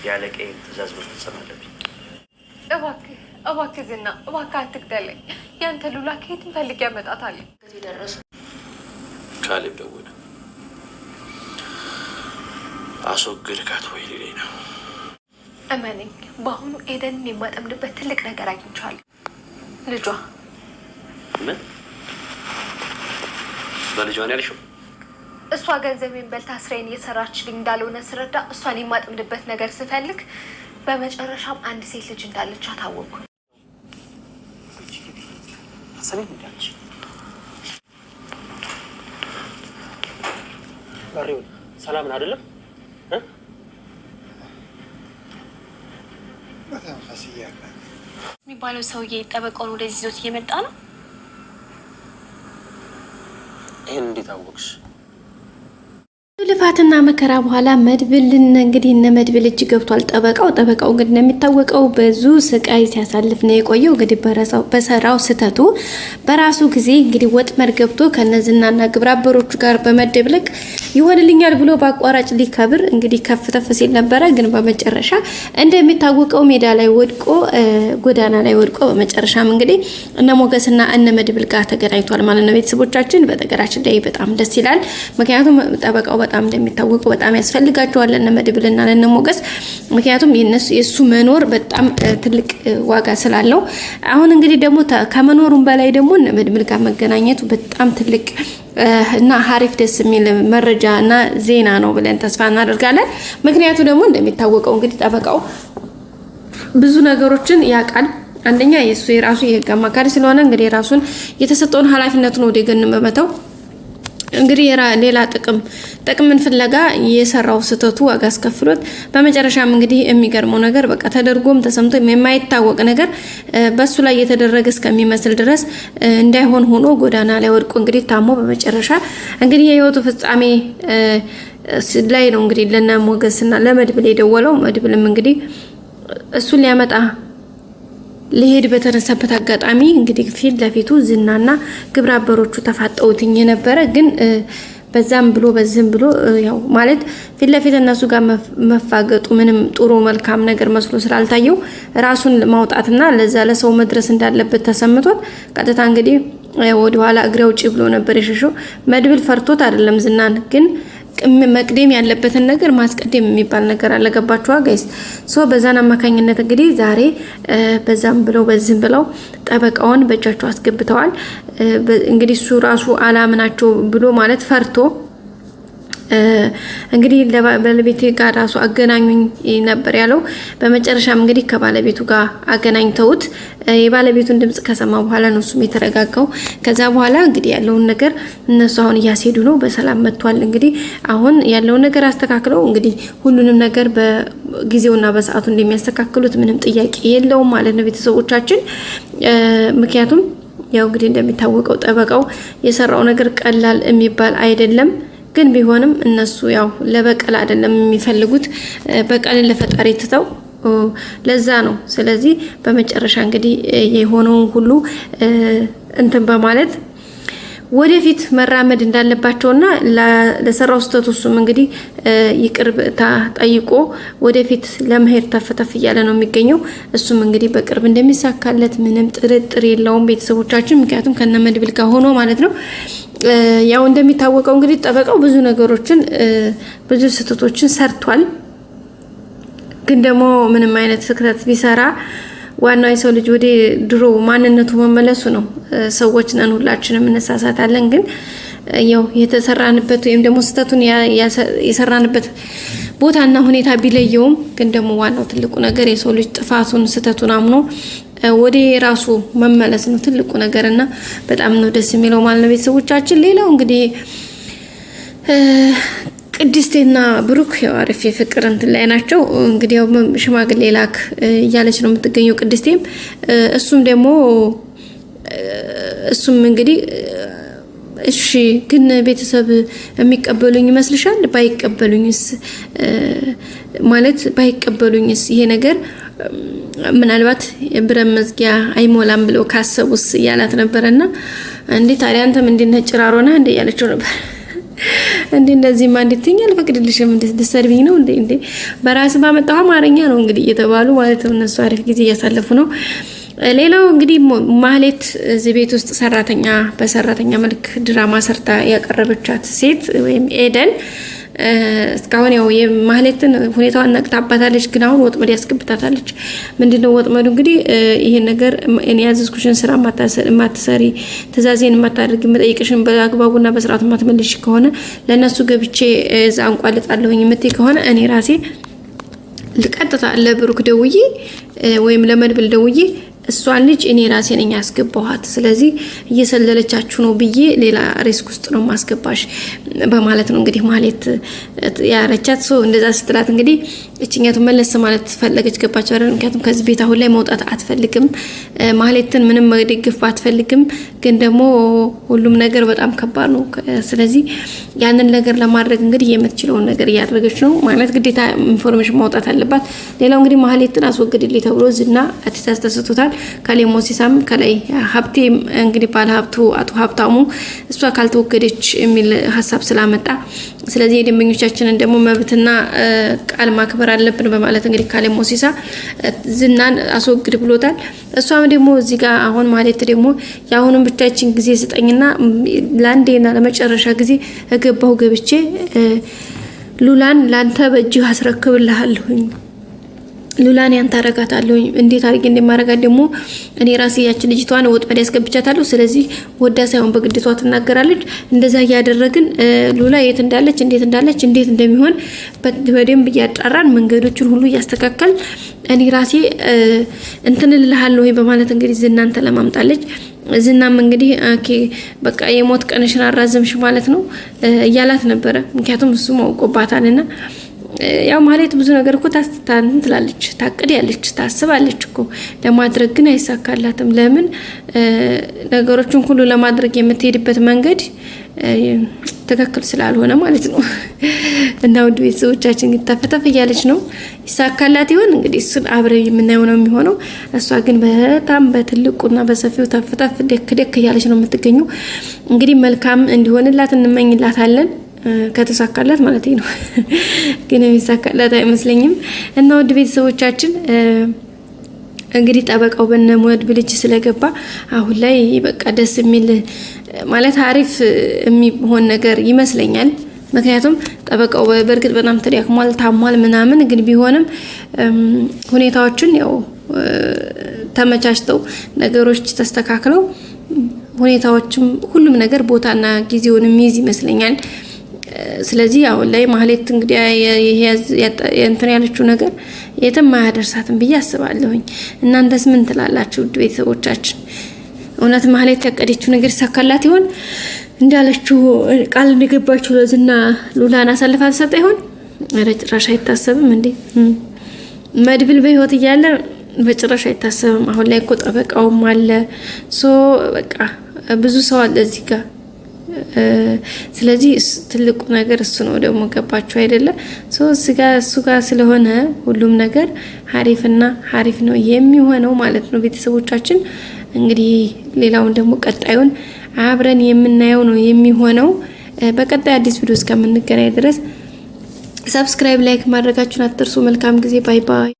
ያለቀኝ ትእዛዝ መፈጸም አለብኝ። እባክህ ዝና፣ እባክህ አትግደለኝ። ያንተ ሉላ ከየትም ፈልጌ ያመጣታል። ደረሱ ካሌብ ደወለ። አስወግድካት ወይ ሊለኝ ነው። እመነኝ፣ በአሁኑ ኤደንን የማጠምድበት ትልቅ ነገር አግኝቻለሁ። ልጇ ምን? በልጇ ነው ያልሽው? እሷ ገንዘቤን በልታ ስራዬን እየሰራችልኝ እንዳልሆነ ስረዳ እሷን የማጠምድበት ነገር ስፈልግ በመጨረሻም አንድ ሴት ልጅ እንዳለች አታወቅኩ። ሰላም ነው አይደለም? የሚባለው ሰውዬ ጠበቃውን ወደዚህ ይዞት እየመጣ ነው። ይሄን እንዴት አወቅሽ? ልፋትና መከራ በኋላ መድብልን እንግዲህ እነ መድብል እጅ ገብቷል። ጠበቃው እንግዲህ እንደሚታወቀው ብዙ ስቃይ ሲያሳልፍ ነው የቆየው። እንግዲህ በሰራው ስተቱ በራሱ ጊዜ እንግዲህ ወጥመድ ገብቶ ከነዝናና ግብረአበሮቹ ጋር በመደብለቅ ይሆንልኛል ብሎ በአቋራጭ ሊከብር እንግዲህ ከፍተፍ ሲል ነበረ። ግን በመጨረሻ እንደሚታወቀው ሜዳ ላይ ወድቆ ጎዳና ላይ ወድቆ በመጨረሻም እንግዲህ እነ ሞገስና እነ መድብል ጋር ተገናኝቷል ማለት ነው። ቤተሰቦቻችን በተገራችን ላይ በጣም ደስ ይላል። ምክንያቱም ጠበቃው በጣም እንደሚታወቀው በጣም ያስፈልጋቸዋል እነ መድብልና እነ ሞገስ። ምክንያቱም የሱ መኖር በጣም ትልቅ ዋጋ ስላለው አሁን እንግዲህ ደግሞ ከመኖሩም በላይ ደግሞ እነ መድብል ጋር መገናኘቱ በጣም ትልቅ እና ሀሪፍ ደስ የሚል መረጃ እና ዜና ነው ብለን ተስፋ እናደርጋለን። ምክንያቱ ደግሞ እንደሚታወቀው እንግዲህ ጠበቃው ብዙ ነገሮችን ያውቃል። አንደኛ የራሱ የህግ አማካሪ ስለሆነ እንግዲህ ራሱን የተሰጠውን ኃላፊነቱን ወደ ገን በመተው እንግዲህ ሌላ ጥቅምን ፍለጋ የሰራው ስተቱ ዋጋ አስከፍሎት በመጨረሻም እንግዲህ የሚገርመው ነገር በቃ ተደርጎም ተሰምቶ የማይታወቅ ነገር በሱ ላይ የተደረገ እስከሚመስል ድረስ እንዳይሆን ሆኖ ጎዳና ላይ ወድቆ እንግዲህ ታሞ በመጨረሻ እንግዲህ የህይወቱ ፍጻሜ ላይ ነው እንግዲህ ለና ሞገስና ለመድብል የደወለው። መድብልም እንግዲህ እሱን ሊያመጣ ሊሄድ በተነሳበት አጋጣሚ እንግዲህ ፊት ለፊቱ ዝናና ግብረአበሮቹ ተፋጠውትኝ ነበረ። ግን በዛም ብሎ በዝም ብሎ ያው ማለት ፊት ለፊት እነሱ ጋር መፋገጡ ምንም ጥሩ መልካም ነገር መስሎ ስላልታየው ራሱን ማውጣትና ለዛ ለሰው መድረስ እንዳለበት ተሰምቷል። ቀጥታ እንግዲህ ወደ ኋላ እግሬ አውጪ ብሎ ነበር የሸሸው። መድብል ፈርቶት አይደለም ዝናን ግን መቅደም ያለበትን ነገር ማስቀደም የሚባል ነገር አለገባችኋ ጋይስ። በዛን አማካኝነት እንግዲህ ዛሬ በዛም ብለው በዝም ብለው ጠበቃውን በእጃቸው አስገብተዋል። እንግዲህ እሱ ራሱ አላምናቸው ብሎ ማለት ፈርቶ እንግዲህ ለባለቤቱ ጋር ራሱ አገናኙኝ ነበር ያለው። በመጨረሻም እንግዲህ ከባለቤቱ ጋር አገናኝተውት የባለቤቱን ድምጽ ከሰማ በኋላ ነው እሱም የተረጋጋው። ከዛ በኋላ እንግዲህ ያለውን ነገር እነሱ አሁን እያስሄዱ ነው። በሰላም መጥቷል። እንግዲህ አሁን ያለውን ነገር አስተካክለው እንግዲህ ሁሉንም ነገር በጊዜውና በሰዓቱ እንደሚያስተካክሉት ምንም ጥያቄ የለውም ማለት ነው ቤተሰቦቻችን። ምክንያቱም ያው እንግዲህ እንደሚታወቀው ጠበቃው የሰራው ነገር ቀላል የሚባል አይደለም። ግን ቢሆንም እነሱ ያው ለበቀል አይደለም የሚፈልጉት፣ በቀልን ለፈጣሪ ትተው ለዛ ነው። ስለዚህ በመጨረሻ እንግዲህ የሆነው ሁሉ እንትን በማለት ወደፊት መራመድ እንዳለባቸውና ለሰራው ስተቱም እንግዲህ ይቅርታ ጠይቆ ወደፊት ለመሄድ ተፈተፍ እያለ ነው የሚገኘው። እሱም እንግዲህ በቅርብ እንደሚሳካለት ምንም ጥርጥር የለውም ቤተሰቦቻችን። ምክንያቱም ከነ መድብል ጋር ሆኖ ማለት ነው። ያው እንደሚታወቀው እንግዲህ ጠበቃው ብዙ ነገሮችን ብዙ ስተቶችን ሰርቷል። ግን ደግሞ ምንም አይነት ስህተት ቢሰራ ዋናው የሰው ልጅ ወደ ድሮ ማንነቱ መመለሱ ነው። ሰዎች ነን ሁላችንም እንሳሳታለን። ግን ያው የተሰራንበት ወይም ደግሞ ስተቱን የሰራንበት ቦታና ሁኔታ ቢለየውም ግን ደግሞ ዋናው ትልቁ ነገር የሰው ልጅ ጥፋቱን ስተቱን አምኖ ወደ ራሱ መመለስ ነው ትልቁ ነገርና በጣም ነው ደስ የሚለው ማለት ነው ቤተሰቦቻችን። ሌላው እንግዲህ ቅድስቴና ብሩክ ያው አሪፍ የፍቅር እንትን ላይ ናቸው። እንግዲህ ያው ሽማግሌ ላክ እያለች ነው የምትገኘው ቅድስቴም። እሱም እንግዲህ እሺ ግን ቤተሰብ የሚቀበሉኝ ይመስልሻል? ባይቀበሉኝስ ማለት ባይቀበሉኝስ ይሄ ነገር ምናልባት የብረት መዝጊያ አይሞላም ብለው ካሰቡስ እያላት ነበርና እንዴ ታዲያ አንተም እንዴት ነጭራሮና እንዴ ያለችው ነበር። እንዴ እንደዚህ ማንደትኛ አልፈቅድልሽም እንዴ ልትሰርቢኝ ነው እንዴ በራስ ባመጣው አማርኛ ነው እንግዲህ እየተባሉ ማለት ነው። እነሱ አሪፍ ጊዜ እያሳለፉ ነው። ሌላው እንግዲህ ማህሌት እዚህ ቤት ውስጥ ሰራተኛ በሰራተኛ መልክ ድራማ ሰርታ ያቀረበቻት ሴት ወይም ኤደን እስካሁን ያው የማህሌትን ሁኔታዋን ነቅታባታለች፣ ግን አሁን ወጥመድ ያስገብታታለች። ምንድነው ወጥመዱ? እንግዲህ ይሄን ነገር እኔ ያዘዝኩሽን ስራ ማትሰሪ፣ ትእዛዜን ማታደርጊ፣ መጠይቅሽን በአግባቡና በስርዓቱ ማትመልሽ ከሆነ ለነሱ ገብቼ እዛ አንቋልጣለሁኝ የምትይ ከሆነ እኔ ራሴ ልቀጥታ ለብሩክ ደውዬ ወይም ለመድብል ደውዬ እሷን ልጅ እኔ ራሴ ነኝ ያስገባኋት፣ ስለዚህ እየሰለለቻችሁ ነው ብዬ ሌላ ሪስክ ውስጥ ነው ማስገባሽ በማለት ነው እንግዲህ ማህሌት ያረቻት። ሰው እንደዛ ስትላት እንግዲህ እቺኛቱ መለስ ማለት ፈለገች። ገባች አይደል? ምክንያቱም ከዚህ ቤት አሁን ላይ መውጣት አትፈልግም፣ ማህሌትን ምንም መደገፍ አትፈልግም። ግን ደግሞ ሁሉም ነገር በጣም ከባድ ነው። ስለዚህ ያንን ነገር ለማድረግ እንግዲህ የምትችለውን ነገር እያደረገች ነው ማለት ግዴታ ኢንፎርሜሽን ማውጣት አለባት። ሌላው እንግዲህ ማህሌትን አስወግድልኝ ተብሎ ዝና አትታስ ተሰጥቶታል። ከላይ ሞሲሳም ከላይ ሀብቴ እንግዲህ ባለ ሀብቱ አቶ ሀብታሙ እሷ ካልተወገደች የሚል ሀሳብ ስላመጣ ስለዚህ የደንበኞቻችንን ደግሞ መብትና ቃል ማክበር አለብን በማለት እንግዲህ ካለ ሞሲሳ ዝናን አስወግድ ብሎታል። እሷም ደግሞ እዚህ ጋር አሁን ማለት ደግሞ ያሁንም ብቻችን ጊዜ ስጠኝና ላንዴና ለመጨረሻ ጊዜ እገባው ገብቼ ሉላን ላንተ በእጅህ አስረክብልሃለሁኝ፣ ሉላን ያንተ አረጋታለሁ። እንዴት አድርጌ እንደማረጋት ደግሞ እኔ ራሴ ያችን ልጅቷን ወጥመድ ያስገብቻታለሁ። ስለዚህ ወዳ ሳይሆን በግድቷ ትናገራለች። እንደዛ ያደረግን ሉላ የት እንዳለች እንዴት እንደሚሆን በደንብ ያጣራን መንገዶችን ሁሉ ያስተካከል እኔ ራሴ እንትንልልሃለሁ በማለት እንግዲህ ዝናንተ ለማምጣለች። ዝናም እንግዲህ ኦኬ በቃ የሞት ቀንሽን አራዘምሽ ማለት ነው እያላት ነበረ። ምክንያቱም እሱ ማውቆባታልና ያው ማለት ብዙ ነገር እኮ ታስታን ትላለች፣ ታቅዳለች፣ ታስባለች እኮ ለማድረግ ግን አይሳካላትም። ለምን ነገሮችን ሁሉ ለማድረግ የምትሄድበት መንገድ ትክክል ስላልሆነ ማለት ነው። እና ውድ ቤተሰቦቻችን ተፈተፈ እያለች ነው። ይሳካላት ይሆን እንግዲህ እሱን አብረን የምናየው ነው የሚሆነው። እሷ ግን በጣም በትልቁና በሰፊው ተፈተፍ ደክ እያለች ነው የምትገኘው። እንግዲህ መልካም እንዲሆንላት እንመኝላታለን። ከተሳካላት ማለት ነው። ግን የሚሳካላት አይመስለኝም። እና ውድ ቤተሰቦቻችን እንግዲህ ጠበቃው በነመድብል እጅ ስለገባ አሁን ላይ በቃ ደስ የሚል ማለት አሪፍ የሚሆን ነገር ይመስለኛል። ምክንያቱም ጠበቃው በእርግጥ በጣም ተዳክሟል፣ ታሟል ምናምን፣ ግን ቢሆንም ሁኔታዎችን ያው ተመቻችተው ነገሮች ተስተካክለው ሁኔታዎችም ሁሉም ነገር ቦታና ጊዜውን የሚይዝ ይመስለኛል። ስለዚህ አሁን ላይ ማህሌት እንግዲህ እንትን ያለችው ነገር የትም አያደርሳትም ብዬ አስባለሁኝ። እናንተስ ምን ትላላችሁ ውድ ቤተሰቦቻችን? እውነት ማህሌት ያቀደችው ነገር ይሳካላት ይሆን? እንዳለችው ቃል እንደገባችው ለዝና ሉላን አሳልፋ ተሰጠ ይሆን? ኧረ ጭራሽ አይታሰብም እንዴ! መድብል በህይወት እያለ በጭራሽ አይታሰብም። አሁን ላይ እኮ ጠበቃውም አለ። በቃ ብዙ ሰው አለ እዚህ ጋር። ስለዚህ ትልቁ ነገር እሱ ነው ደግሞ ገባችሁ አይደለ? እሱ ጋር ስለሆነ ሁሉም ነገር ሀሪፍና ሀሪፍ ነው የሚሆነው ማለት ነው። ቤተሰቦቻችን እንግዲህ ሌላውን ደግሞ ቀጣዩን አብረን የምናየው ነው የሚሆነው። በቀጣይ አዲስ ቪዲዮ እስከምንገናኝ ድረስ ሰብስክራይብ፣ ላይክ ማድረጋችሁን አትርሱ። መልካም ጊዜ። ባይ ባይ።